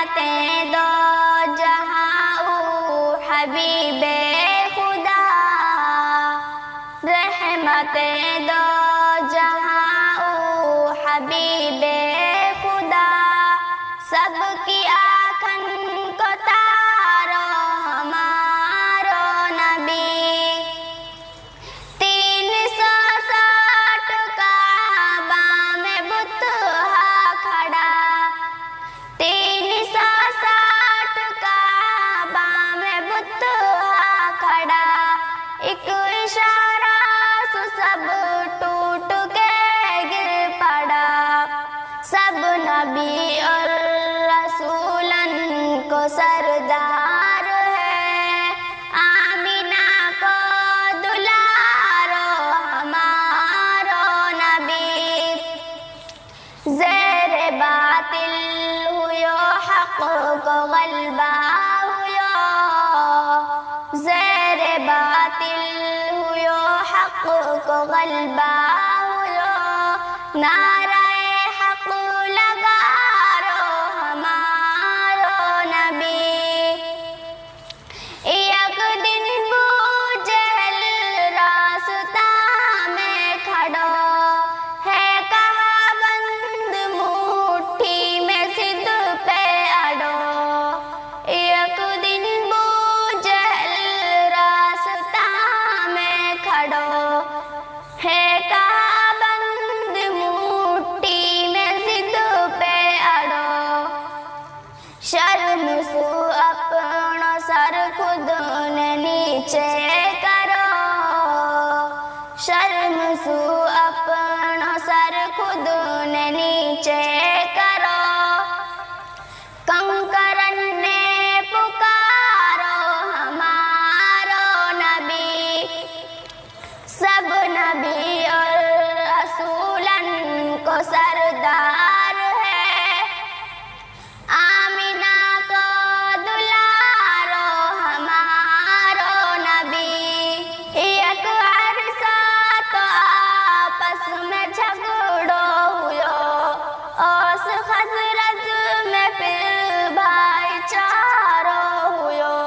रहमतें दो जहां हबीबे खुदा, रहमतें दो जहां हबीबे खुदा, सबकी आँखन को तारो हमारो नबी। 360 काबा में बुतहा खड़ा, 360 काबा में बुतहा खड़ा, एक इशारा सु सब टूट के गिर पड़ा। सब नबी और रसूलन को सरदार है, आमिना को दुलारो हमारो नबी। ज़ेरे बातिल हुयो हक़ को गलबा हुयो, ज़ेरे बातिल हुयो हक़ को गलबा हुयो, नाराए हक़ लगारो हमारो नबी। एक दिन बूझल रास्ता में खड़ो है, कहा बंद मुट्ठी में सिद्ध पे अड़ो। एक दिन बूझल रास्ता में खड़ो है, कहा बंद मुट्ठी में सिद्ध पे अड़ो। शर्म सु अपनो सर खुद ने नीचे करो, शर्म सु अपनो सर खुद ने नीचे करो। कंकरन ने पुकारो हमारो नबी, सब नबी और रसूलन को सरदार है, आमिना को दुलारो हमारो नबी। एक अरसा तो आपस में झगड़ो हुयो, औस खजरज में फिर भाईचारो हुयो।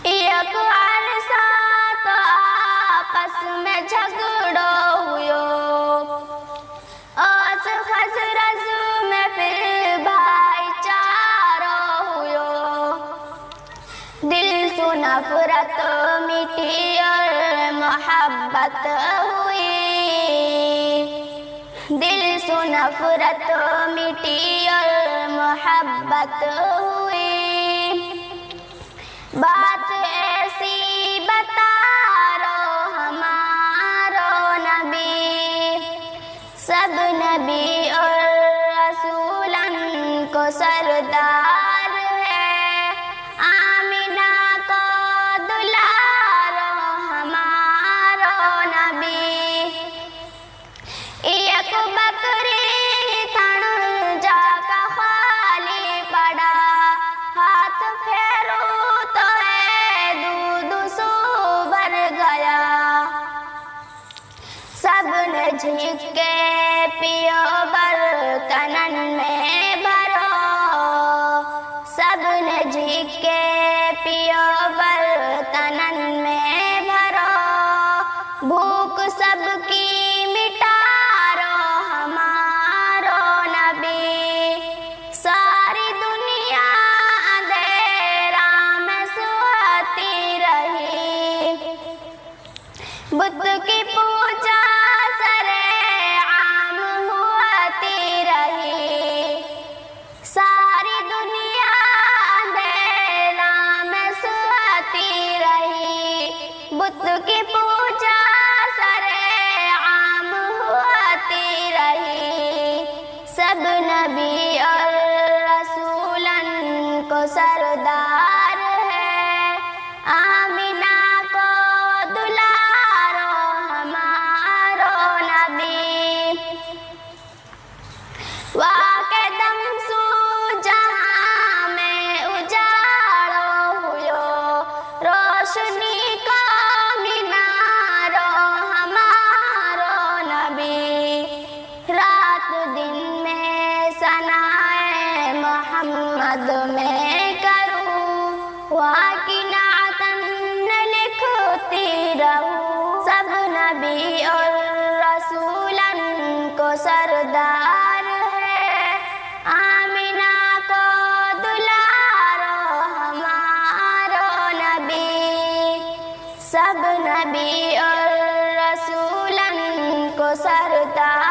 एक अरसा तो आपस में झगड़ो हुयो, औस खजरज में फिर भाईचारो हुयो। दिल सु नफरत मिटी और मोहब्बत हुई, दिल सु नफरत मिटी और मोहब्बत हुई। बात ऐसी बतारो हमारो नबी, सब नबी और रसूलन को सरदार है, आमिना को दुलारो हमारो नबी। एक बकरी थन जाका खाली पड़ा, हाथ फेरू तो है दूध सु भर गया। सब ने झिक के पियो बर्तनन में भरो, सब ने झिक के पियो बर्तनन में भरो। भूख सबकी मिटारो हमारो नबी, सारी दुनिया अंधेरा में सोती रही। बुद्ध की पूजा सरेआम होती रही, सारी दुनिया अंधेरा में सोती रही। बुद्ध की पूजा सरेआम होती रही, सब नबी और रसूलन को सरदार है, आमिना को दुलारो हमारो नबी। वाके दम सु जहां में उजाड़ो हुयो, रोशनी का मीनारो हमारो नबी। रात दिन में सनाए मद में करूं, वहाँ की नातन लिखती रहूं। सब नबी और रसूलन को सरदार है, आमिना को दुलारो हमारो नबी। सब नबी और रसूलन को सरदार